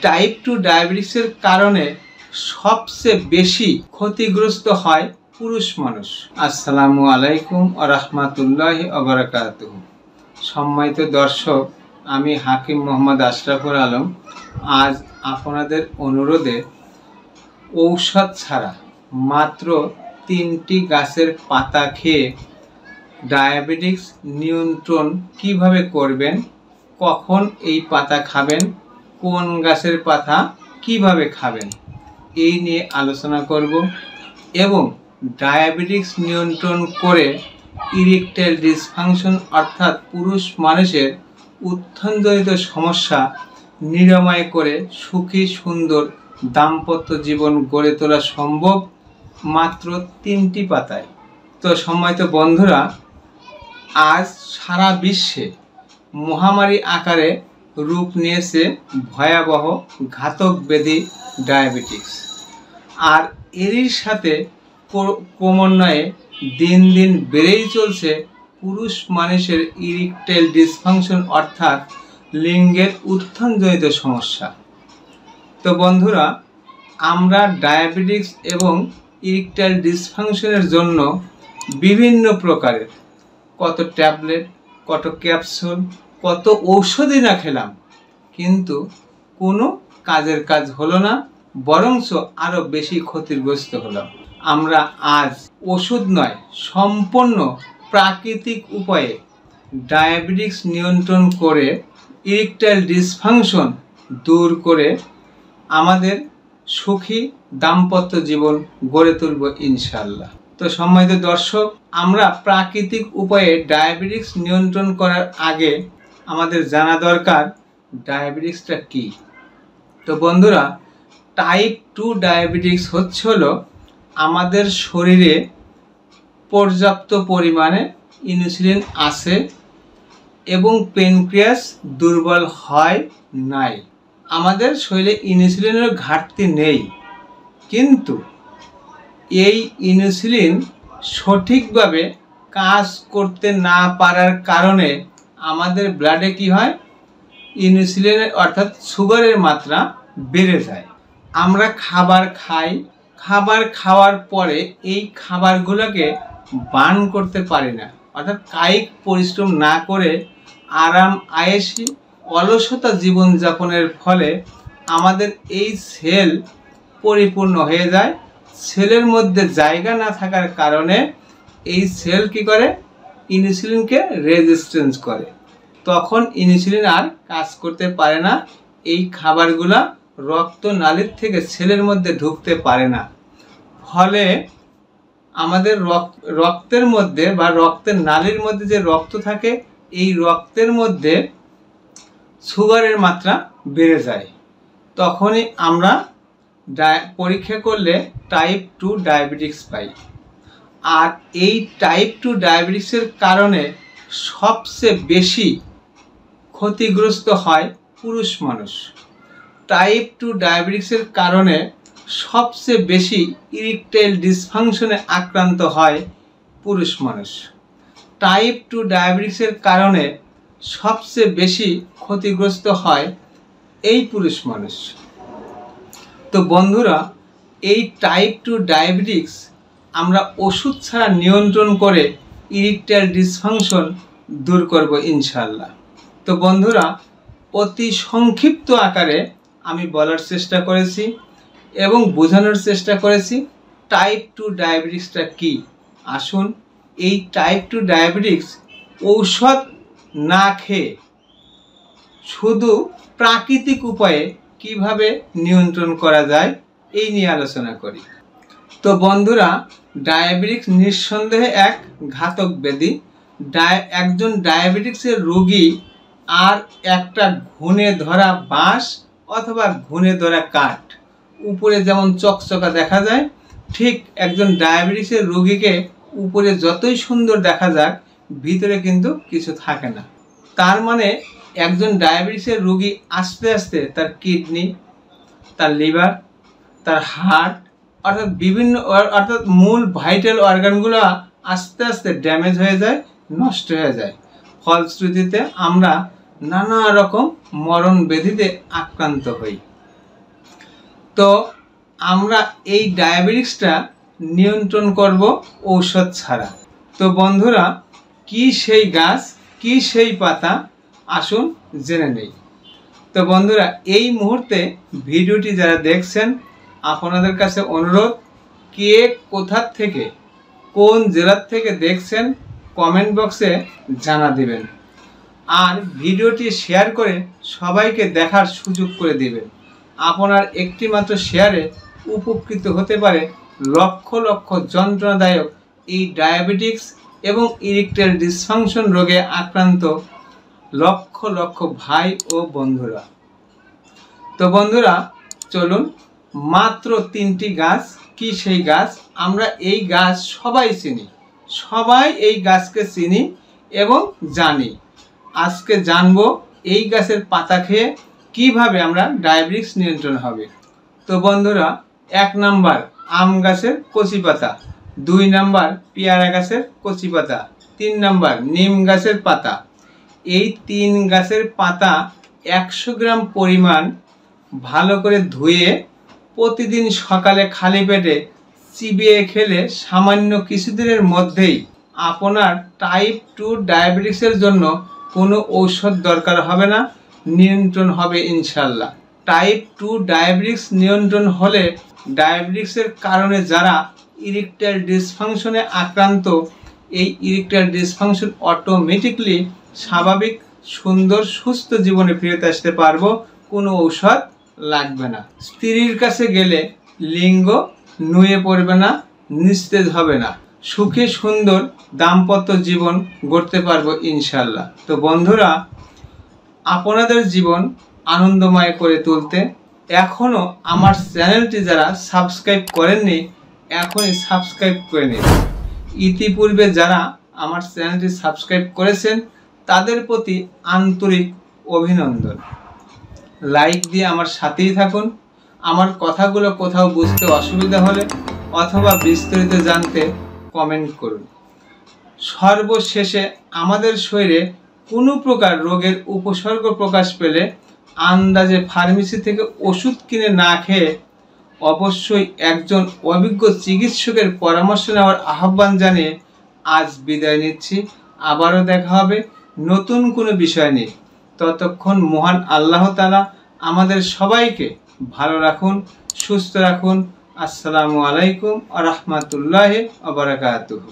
Type 2 ডায়াবেটিসের কারণে সবচেয়ে বেশি ক্ষতিগ্রস্ত হয় পুরুষ মানুষ। আসসালামু আলাইকুম ওয়া রাহমাতুল্লাহি ওয়া বারাকাতুহু। সম্মানিত দর্শক, আমি হাকিম মোহাম্মদ আশরাফুল আলম আজ আপনাদের অনুরোধে ঔষধ ছাড়া মাত্র 3টি গাছের পাতা খেয়ে ডায়াবেটিস নিয়ন্ত্রণ কিভাবে করবেন, কখন এই পাতা খাবেন, কোন গাছের পাতা কিভাবে খাবেন, এই নিয়ে আলোচনা করব এবং ডায়াবেটিস নিয়ন্ত্রণ করে ইরেকটাইল ডিসফাংশন অর্থাৎ পুরুষ মানুষের উত্থানজনিত সমস্যা নিরাময় করে সুখী সুন্দর দাম্পত্য জীবন গড়ে তোলা সম্ভব মাত্র 3টি পাতায়। তো সম্মানিত বন্ধুরা, আজ সারা বিশ্বে মহামারী আকারে রূপ নিয়েছে ভয়াবহ ঘাতক ব্যাধি ডায়াবেটিস, আর এরই সাথে ক্রমান্বয়ে দিন দিন বেড়েই চলছে পুরুষ মানুষের ইরেকটাইল ডিসফাংশন অর্থাৎ লিঙ্গের উত্থানজনিত সমস্যা। তো বন্ধুরা, আমরা ডায়াবেটিস এবং ইরেকটাইল ডিসফাংশনের জন্য বিভিন্ন প্রকারের কত ট্যাবলেট, কত ক্যাপসুল, কত ঔষধই না খেলাম, কিন্তু কোনো কাজের কাজ হলো না, বরঞ্চ আরও বেশি ক্ষতিগ্রস্ত হলাম। আমরা আজ ওষুধ নয়, সম্পূর্ণ প্রাকৃতিক উপায়ে ডায়াবেটিস নিয়ন্ত্রণ করে ইরেকটাইল ডিসফাংশন দূর করে আমাদের সুখী দাম্পত্য জীবন গড়ে তুলব ইনশাআল্লাহ। তো সম্মানিত দর্শক, আমরা প্রাকৃতিক উপায়ে ডায়াবেটিস নিয়ন্ত্রণ করার আগে আমাদের জানা দরকার ডায়াবেটিসটা কি। তো বন্ধুরা, টাইপ 2 ডায়াবেটিস হলো আমাদের শরীরে পর্যাপ্ত পরিমাণে ইনসুলিন আছে এবং প্যানক্রিয়াস দুর্বল হয় নাই। আমাদের শরীরে ইনসুলিনের ঘাটতি নেই, কিন্তু এই ইনসুলিন সঠিকভাবে কাজ করতে না পারার কারণে আমাদের ব্লাডে কি হয়, ইনসুলিনের অর্থাৎ সুগারের মাত্রা বেড়ে যায়। আমরা খাবার খাই, খাবার খাওয়ার পরে এই খাবারগুলোকে বার্ন করতে পারি না, অর্থাৎ কায়িক পরিশ্রম না করে আরাম আয়েশি অলসতা জীবনযাপনের ফলে আমাদের এই সেল পরিপূর্ণ হয়ে যায়। সেলের মধ্যে জায়গা না থাকার কারণে এই সেল কি করে, ইনসুলিনকে রেজিস্ট্যান্স করে, তখন ইনসুলিন আর কাজ করতে পারে না। এই খাবারগুলা রক্তনালীর থেকে সেলের মধ্যে ঢুকতে পারে না, ফলে আমাদের রক্তের মধ্যে বা রক্তের নালীর মধ্যে যে রক্ত থাকে, এই রক্তের মধ্যে সুগারের মাত্রা বেড়ে যায়। তখনই আমরা পরীক্ষা করলে টাইপ 2 ডায়াবেটিস পাই। আর এই টাইপ 2 ডায়াবেটিসের কারণে সবচেয়ে বেশি ক্ষতিগ্রস্ত হয় পুরুষ মানুষ। টাইপ 2 ডায়াবেটিসের কারণে সবচেয়ে বেশি ইরেকটাইল ডিসফাংশনে আক্রান্ত হয় পুরুষ মানুষ। টাইপ 2 ডায়াবেটিসের কারণে সবচেয়ে বেশি ক্ষতিগ্রস্ত হয় এই পুরুষ মানুষ। তো বন্ধুরা, এই টাইপ 2 ডায়াবেটিস আমরা ওষুধ ছাড়া নিয়ন্ত্রণ করে ইরেকটাইল ডিসফাংশন দূর করব ইনশাআল্লাহ। তো বন্ধুরা, অতি সংক্ষিপ্ত আকারে আমি বলার চেষ্টা করেছি এবং বোঝানোর চেষ্টা করেছি টাইপ 2 ডায়াবেটিসটা কি। আসুন, এই টাইপ 2 ডায়াবেটিস ঔষধ না খেয়ে শুধু প্রাকৃতিক উপায়ে কিভাবে নিয়ন্ত্রণ করা যায় এই নিয়ে আলোচনা করি। তো বন্ধুরা, ডায়াবেটিস নিঃসন্দেহে এক ঘাতক ব্যাধি। একজন ডায়াবেটিসের রোগী আর একটা ঘুণে ধরা বাঁশ অথবা ঘুণে ধরা কাঠ, উপরে যেমন চকচকা দেখা যায়, ঠিক একজন ডায়াবেটিসের রোগীকে উপরে যতই সুন্দর দেখা যাক, ভিতরে কিন্তু কিছু থাকে না। তার মানে একজন ডায়াবেটিসের রোগী আস্তে আস্তে তার কিডনি, তার লিভার, তার হার্ট অর্থাৎ মূল ভাইটাল অর্গানগুলো আস্তে আস্তে ড্যামেজ হয়ে যায়, নষ্ট হয়ে যায়। ফলশ্রুতিতে আমরা নানা রকম মরণ ব্যাধিতে আক্রান্ত হই। তো আমরা এই ডায়াবেটিক্সটা নিয়ন্ত্রণ করব ঔষধ ছাড়া। তো বন্ধুরা, কি সেই গাছ, কি সেই পাতা, আসুন জেনে নেই। তো বন্ধুরা, এই মুহূর্তে ভিডিওটি যারা দেখছেন, আপনাদের কাছে অনুরোধ, কে কোথা থেকে, কোন জেলার থেকে দেখছেন, কমেন্ট বক্সে জানা দিবেন। আর ভিডিওটি শেয়ার করে সবাইকে দেখার সুযোগ করে দিবেন। আপনার একটি মাত্র শেয়ারে উপকৃত হতে পারে লক্ষ লক্ষ যন্ত্রণাদায়ক এই ডায়াবেটিক্স এবং ইরেকটাইল ডিসফাংশন রোগে আক্রান্ত লক্ষ লক্ষ ভাই ও বন্ধুরা। তো বন্ধুরা, চলুন, মাত্র 3টি গাছ। কি সেই গাছ? আমরা এই গাছ সবাই চিনি, সবাই এই গাছকে চিনি এবং জানি। আজকে জানবো এই গাছের পাতা খেয়ে কিভাবে আমরা ডায়াবেটিক্স নিয়ন্ত্রণ হবে। তো বন্ধুরা, 1 নাম্বার আম গাছের কচি পাতা, 2 নাম্বার পেয়ারা গাছের কচি পাতা, 3 নাম্বার নিম গাছের পাতা। এই 3 গাছের পাতা 100 গ্রাম পরিমাণ ভালো করে ধুয়ে প্রতিদিন সকালে খালি পেটে চিবিয়ে খেলে সামান্য কিছুদিনের মধ্যেই আপনার টাইপ 2 ডায়াবেটিক্সের জন্য কোনো ঔষধ দরকার হবে না, নিয়ন্ত্রণ হবে ইনশাল্লাহ। টাইপ 2 ডায়াবেটিক্স নিয়ন্ত্রণ হলে ডায়াবেটিক্সের কারণে যারা ইরেকটাইল ডিসফাংশনে আক্রান্ত, এই ইরেকটাইল ডিসফাংশন অটোমেটিকলি স্বাভাবিক সুন্দর সুস্থ জীবনে ফিরে আসতে পারবো, কোনো ঔষধ লাগবে না। স্ত্রীর কাছে গেলে লিঙ্গ নুয়ে পড়বে না, নিস্তেজ হবে না, সুখে সুন্দর দাম্পত্য জীবন গড়তে পারবো ইনশাল্লাহ। তো বন্ধুরা, আপনাদের জীবন আনন্দময় করে তুলতে এখনও আমার চ্যানেলটি যারা সাবস্ক্রাইব করেননি, এখনই সাবস্ক্রাইব করে নিন। ইতিপূর্বে যারা আমার চ্যানেলটি সাবস্ক্রাইব করেছেন তাদের প্রতি আন্তরিক অভিনন্দন। লাইক দিয়ে আমার সাথেই থাকুন। আমার কথাগুলো কোথাও বুঝতে অসুবিধা হলে অথবা বিস্তারিত জানতে কমেন্ট করুন। সর্বশেষে আমাদের শরীরে কোনো প্রকার রোগের উপসর্গ প্রকাশ পেলে আন্দাজে ফার্মেসি থেকে ওষুধ কিনে না খেয়ে অবশ্যই একজন অভিজ্ঞ চিকিৎসকের পরামর্শ নেওয়ার আহ্বান জানিয়ে আজ বিদায় নিচ্ছি। আবারও দেখা হবে নতুন কোনো বিষয় নিয়ে। ততক্ষণ মহান আল্লাহ তাআলা আমাদের সবাইকে ভালো রাখুন, সুস্থ রাখুন। আসসালামু আলাইকুম ওয়া রাহমাতুল্লাহি ওয়া বারাকাতুহু।